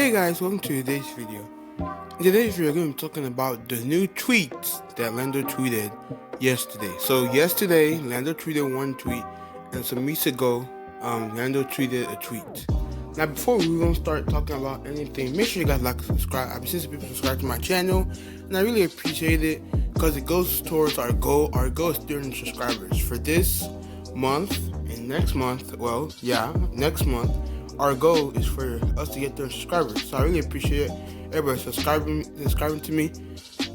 Hey guys, welcome to today's video. In today's video, we're going to be talking about the new tweets that Lando tweeted yesterday. So yesterday, Lando tweeted one tweet, and some weeks ago, Lando tweeted a tweet. Now, before we even start talking about anything, make sure you guys like and subscribe. I've been seeing some people subscribe to my channel, and I really appreciate it because it goes towards our goal. Our goal is 300 subscribers for this month and next month. Well, yeah, next month. Our goal is for us to get 300 subscribers. So I really appreciate everybody subscribing to me.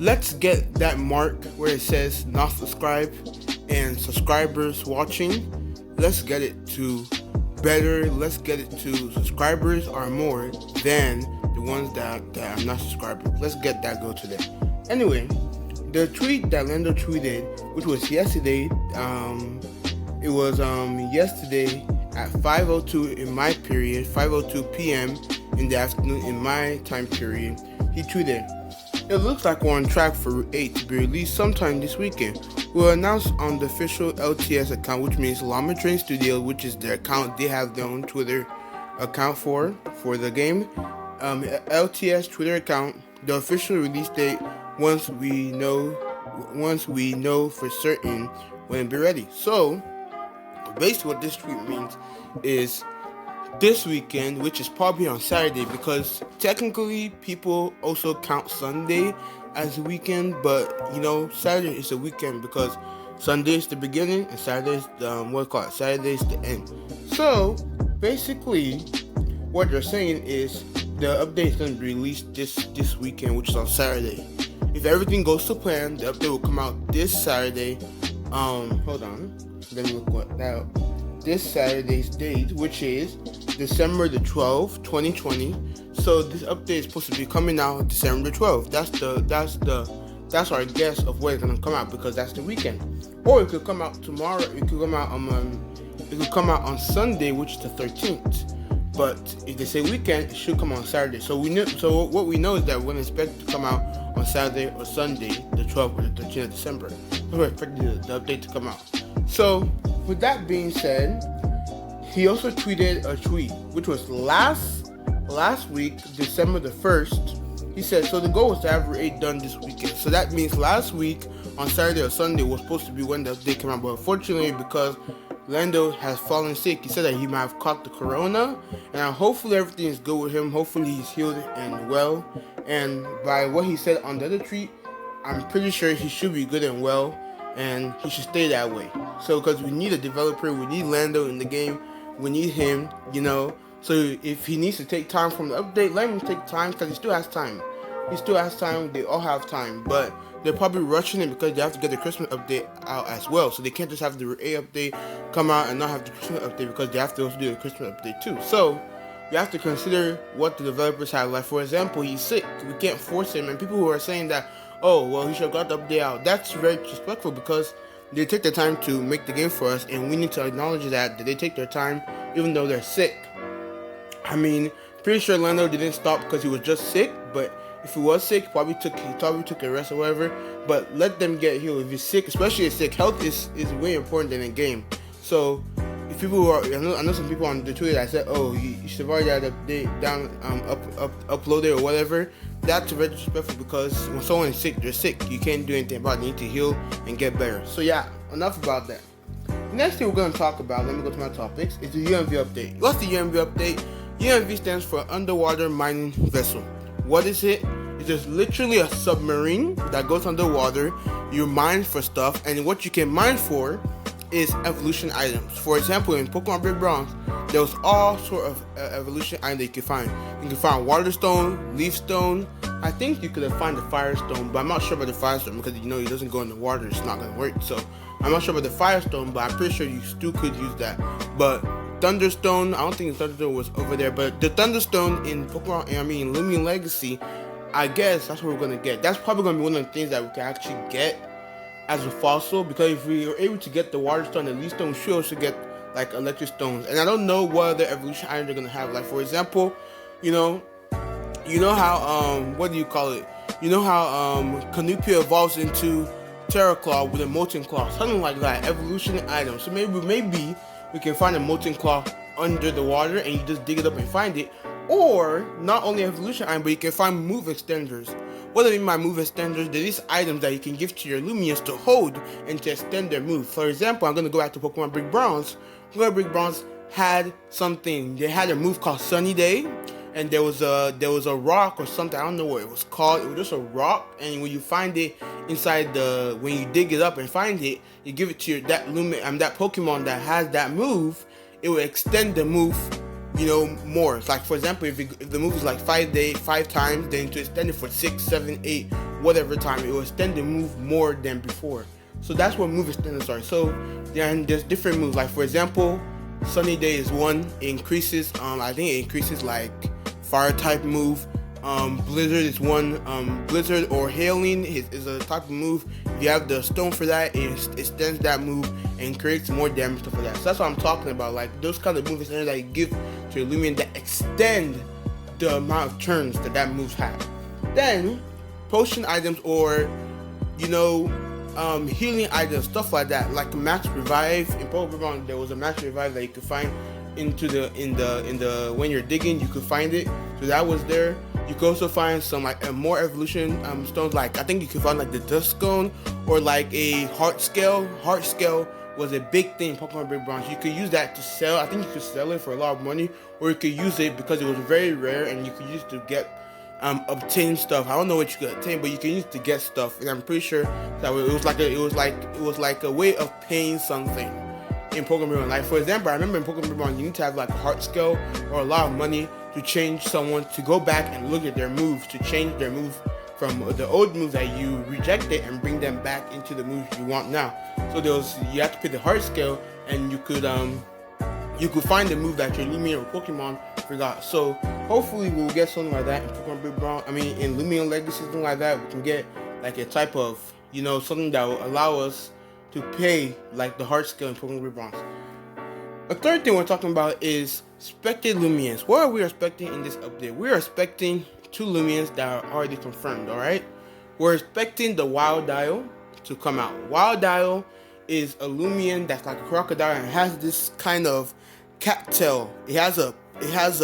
Let's get that mark where it says not subscribed and subscribers watching. Let's get it to better. Let's get it to subscribers are more than the ones that are not subscribers. Let's get that goal today. Anyway, the tweet that Lando tweeted, which was yesterday, it was yesterday at 5:02 in my period, 5:02 p.m. in the afternoon in my time period. He tweeted, "It looks like we're on track for Route 8 to be released sometime this weekend. We'll announce on the official LTS account, which means Llama Train Studio, which is their account. They have their own Twitter account for the game. LTS Twitter account, the official release date once we know for certain when it'll be ready." So basically what this tweet means is this weekend, which is probably on Saturday, because technically people also count Sunday as a weekend, but Saturday is a weekend because Sunday is the beginning and Saturday is Saturday is the end. So basically what they're saying is the update is going to be released this weekend, which is on Saturday. If everything goes to plan, the update will come out this Saturday. Hold on. Let me look that this Saturday's date, which is December the 12th, 2020. So this update is supposed to be coming out December the 12th. That's our guess of when it's gonna come out because that's the weekend. Or it could come out tomorrow. It could come out on Sunday, which is the 13th. But if they say weekend, it should come on Saturday. So what we know is that we're gonna expect it to come out on Saturday or Sunday, the 12th or the 13th of December. We're expecting the update to come out. So, with that being said, he also tweeted a tweet, which was last week, December the 1st. He said, so the goal was to have Route 8 done this weekend. So that means last week on Saturday or Sunday was supposed to be when the update came out. But unfortunately, because Lando has fallen sick, he said that he might have caught the corona. And hopefully everything is good with him. Hopefully he's healed and well. And by what he said on the other tweet, I'm pretty sure he should be good and well. And he should stay that way. So because we need a developer, we need Lando in the game, we need him, So if he needs to take time from the update, let him take time because he still has time. They all have time, but they're probably rushing it because they have to get the Christmas update out as well. So they can't just have the A update come out and not have the Christmas update because they have to also do the Christmas update too. So you have to consider what the developers have. Like for example, he's sick. We can't force him. And people who are saying that, oh, well, he should have got the update out. That's very disrespectful because they take their time to make the game for us, and we need to acknowledge that they take their time even though they're sick. I mean, pretty sure Lando didn't stop because he was just sick, but if he was sick, he probably took a rest or whatever. But let them get healed. If he's sick, especially if sick, health is way important than a game. So if people who are, I know some people on the Twitter that said, oh, you should have already had the update down, uploaded or whatever. That's very disrespectful because when someone is sick, they're sick. You can't do anything about it. You need to heal and get better. So yeah, enough about that. The next thing we're going to talk about, let me go to my topics, is the UMV update. What's the UMV update? UMV stands for Underwater Mining Vessel. What is it? It's just literally a submarine that goes underwater. You mine for stuff, and what you can mine for is evolution items. For example, in Pokemon Red Bronze, there was all sort of evolution items that you can find. You can find water stone, leaf stone. I think you could find the fire stone, but I'm not sure about the fire stone because it doesn't go in the water. It's not gonna work. So I'm not sure about the fire stone, but I'm pretty sure you still could use that. But Thunderstone, I don't think the Thunderstone was over there, but the Thunderstone in Loomian Legacy, I guess that's what we're gonna get. That's probably gonna be one of the things that we can actually get as a fossil, because if we are able to get the water stone and leaf stone, we should also get like electric stones. And I don't know what other evolution items they're gonna have. Like for example, you know how what do you call it? You know how Canopia evolves into Terra Claw with a molten claw, something like that. Evolution item. So maybe we can find a molten claw under the water and you just dig it up and find it. Or not only evolution item, but you can find move extenders. What I mean by move extenders, they're these items that you can give to your Loomians to hold and to extend their move. For example, I'm going to go back to Pokemon Big Bronze. Pokemon Big Bronze had something. They had a move called Sunny Day, and there was a rock or something. I don't know what it was called. It was just a rock, and when you find it inside when you dig it up and find it, you give it to that Pokemon that has that move. It will extend the move, more. It's like, for example, if the move is like 5 times, then to extend it for 6, 7, 8, whatever time, it will extend the move more than before. So that's what move extenders are. So then there's different moves. Like, for example, Sunny Day is one. It increases. I think it increases like fire type move. Blizzard is one. Blizzard or hailing is a type of move. If you have the stone for that, it extends that move and creates more damage for that. So that's what I'm talking about. Like those kind of moves that you give to your Loomian that extend the amount of turns that moves have. Then potion items or healing items, stuff like that, like max revive. In Pokemon there was a max revive that you could find in the when you're digging, you could find it. So that was there. You could also find some like more evolution stones, like I think you could find like the dust stone or like a heart scale. Heart scale was a big thing in Pokemon Big Bronze. You could use that to sell. I think you could sell it for a lot of money, or you could use it because it was very rare and you could use it to get obtain stuff. I don't know what you could obtain, but you can use it to get stuff. And I'm pretty sure that it was like a way of paying something in Pokemon. Like for example, I remember in Pokemon you need to have like a heart scale or a lot of money to change someone, to go back and look at their moves, to change their move from the old moves that you rejected and bring them back into the moves you want now. So you have to pay the heart scale, and you could find the move that your Loomian or Pokemon forgot. So hopefully we'll get something like that in Pokemon Big Bronze. In Loomian Legacy, something like that. We can get like a type of something that will allow us to pay like the heart scale in Pokemon Big Bronze. A third thing we're talking about is expected Loomians. What are we expecting in this update? We're expecting 2 Loomians that are already confirmed, alright? We're expecting the Wildile to come out. Wildile is a Loomian that's like a crocodile and has this kind of cat tail. It has a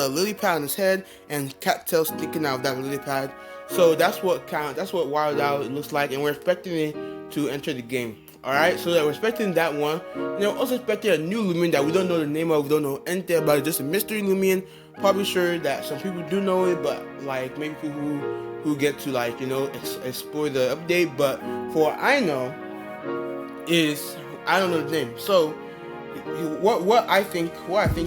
lily pad on its head and cat tail sticking out of that lily pad. So that's what Wildile looks like, and we're expecting it to enter the game. Alright, so we're expecting that one. Also expecting a new Loomian that we don't know the name of, we don't know anything about it, just a mystery Loomian. Probably sure that some people do know it, but like maybe people who get to like explore the update. But for what I know is I don't know the name. So what I think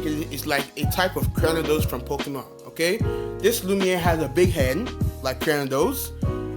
is like a type of Cranidos from Pokemon. Okay, this Loomian has a big head like Cranidos,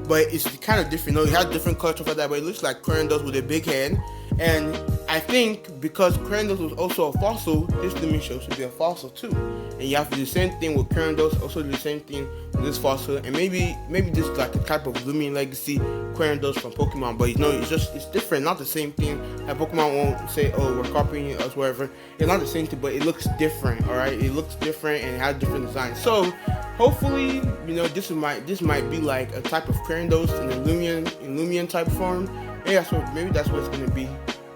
but it's kind of different. It has different colors for that, but it looks like Cranidos with a big head. And I think because Cranidos was also a fossil, this Loomian should be a fossil too. And you have to do the same thing with Cranidos, also do the same thing with this fossil. And maybe this is like a type of Loomian Legacy Cranidos from Pokemon, but it's different, not the same thing. That Pokemon won't say, oh, we're copying it us, whatever. It's not the same thing, but it looks different, alright? It looks different and it has different designs. So hopefully, this might be like a type of Cranidos in Loomian type form. Maybe that's what it's gonna be.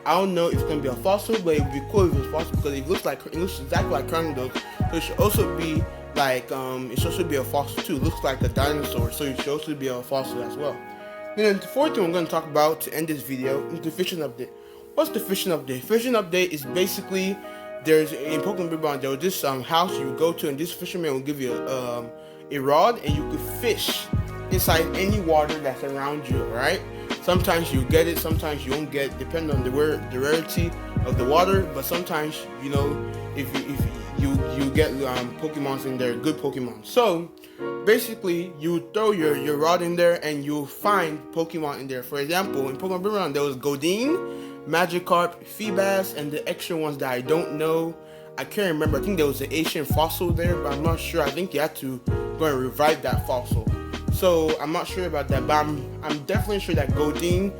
I don't know if it's gonna be a fossil, but it would be cool if it's fossil because it looks exactly like Cranidos. So it should also be like it should be a fossil too. It looks like a dinosaur, so it should also be a fossil as well. Then the fourth thing I'm gonna talk about to end this video is the fishing update. What's the fishing update? Fishing update is basically in Pokemon Big Bronze there was this house you would go to, and this fisherman will give you a rod, and you could fish inside any water that's around you, right? Sometimes you get it, sometimes you won't get it, depending on the rarity of the water. But sometimes, if you get Pokemons in there, good Pokemon. So basically, you throw your rod in there and you'll find Pokemon in there. For example, in Pokemon Big Bronze, there was Goldeen, Magikarp, Feebas, and the extra ones that I don't know. I can't remember. I think there was an ancient fossil there, but I'm not sure. I think you had to go and revive that fossil. So I'm not sure about that, but I'm definitely sure that Goldeen,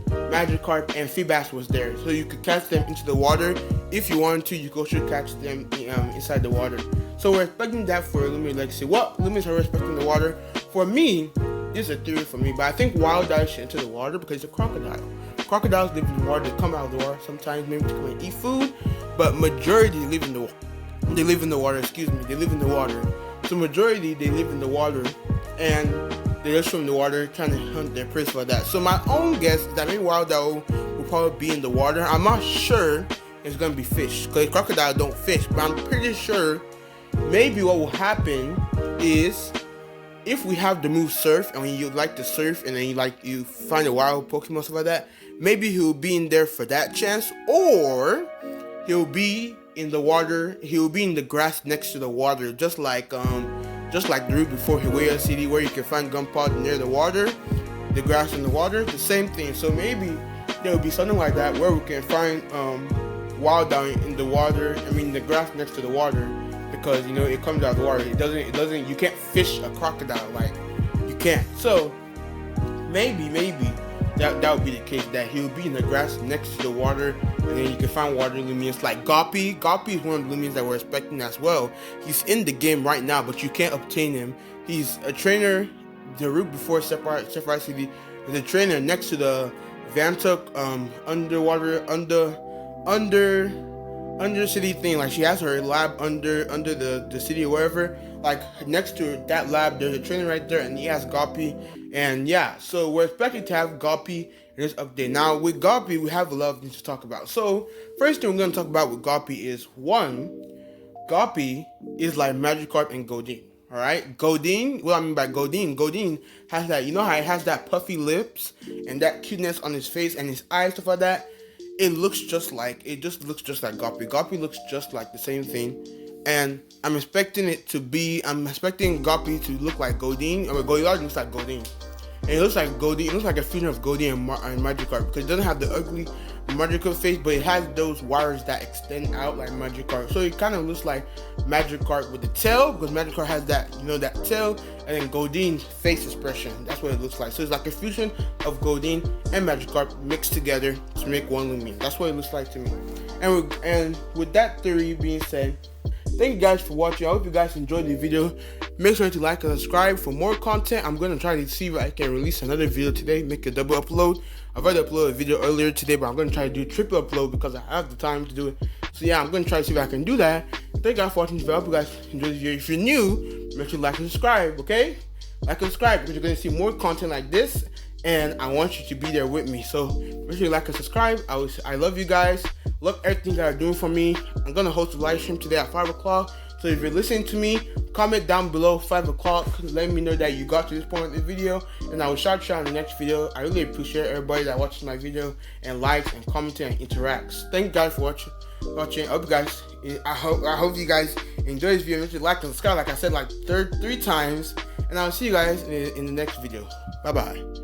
Magikarp, and Feebas was there. So you could catch them into the water. If you wanted to, you could also catch them inside the water. So we're expecting that for Loomian Legacy. What Loomians are expecting the water? For me, this is a theory for me, but I think Wildile should enter the water because it's a crocodile. Crocodiles live in the water, they come out of the water sometimes, maybe to come and eat food, but majority live in the water. they live in the water. Excuse me, they live in the water. So majority they live in the water, and they just swim in the water trying to hunt their prey for that. So my own guess is that maybe wild owl will probably be in the water. I'm not sure it's gonna be fish because crocodile don't fish, but I'm pretty sure maybe what will happen is if we have the move surf and when you like to surf and then you find a wild Pokemon stuff like that, maybe he'll be in there for that chance, or he'll be in the water. He'll be in the grass next to the water, just like the route before Hiwaya City where you can find Gunpowder near the water, the grass and the water, the same thing. So maybe there will be something like that where we can find wild down in the water. I mean the grass next to the water, because it comes out of the water. It doesn't. You can't fish a crocodile, like you can't. So maybe that would be the case, that he'll be in the grass next to the water, and then you can find Water Loomians like Goppy. Goppy is one of the Loomians that we're expecting as well. He's in the game right now, but you can't obtain him. He's a trainer. The route before Sephora City is a trainer next to the Vantuk underwater under city thing. Like she has her lab under the city or wherever. Like next to that lab, there's a trainer right there, and he has Goppy. And yeah, so we're expecting to have Goppy in this update. Now with Goppy, we have a lot of things to talk about. So first thing we're gonna talk about with Goppy is Goppy is like Magikarp and Goldeen. Alright, Goldeen, what I mean by Goldeen has that, how it has that puffy lips and that cuteness on his face and his eyes, stuff like that. It looks just like Goppy. Goppy looks just like the same thing. And I'm expecting Goppy to look like Goldeen. Goldeen looks like Goldeen. And it looks like Goldeen. It looks like a fusion of Goldeen and Magikarp, because it doesn't have the ugly Magikarp face, but it has those wires that extend out like Magikarp. So it kind of looks like Magikarp with the tail, because Magikarp has that, that tail, and then Goldeen's face expression. That's what it looks like. So it's like a fusion of Goldeen and Magikarp mixed together to make one Loomian. That's what it looks like to me. And with that theory being said, thank you guys for watching. I hope you guys enjoyed the video. Make sure to like and subscribe for more content. I'm going to try to see if I can release another video today, make a double upload. I've already uploaded a video earlier today, but I'm going to try to do triple upload because I have the time to do it. So yeah, I'm going to try to see if I can do that. Thank you guys for watching this video. I hope you guys enjoyed this video. If you're new, make sure to like and subscribe, okay? Like and subscribe because you're going to see more content like this, and I want you to be there with me. So make sure you like and subscribe. I love you guys. Love everything you guys are doing for me. I'm going to host a live stream today at 5 o'clock. So if you're listening to me, comment down below 5 o'clock. Let me know that you got to this point of the video, and I will shout you out in the next video. I really appreciate everybody that watches my video and likes and comments and interacts. Thank you guys for watching. I hope you guys, I hope you guys enjoy this video. Make sure to like and subscribe, like I said, like three times, and I'll see you guys in the next video. Bye bye.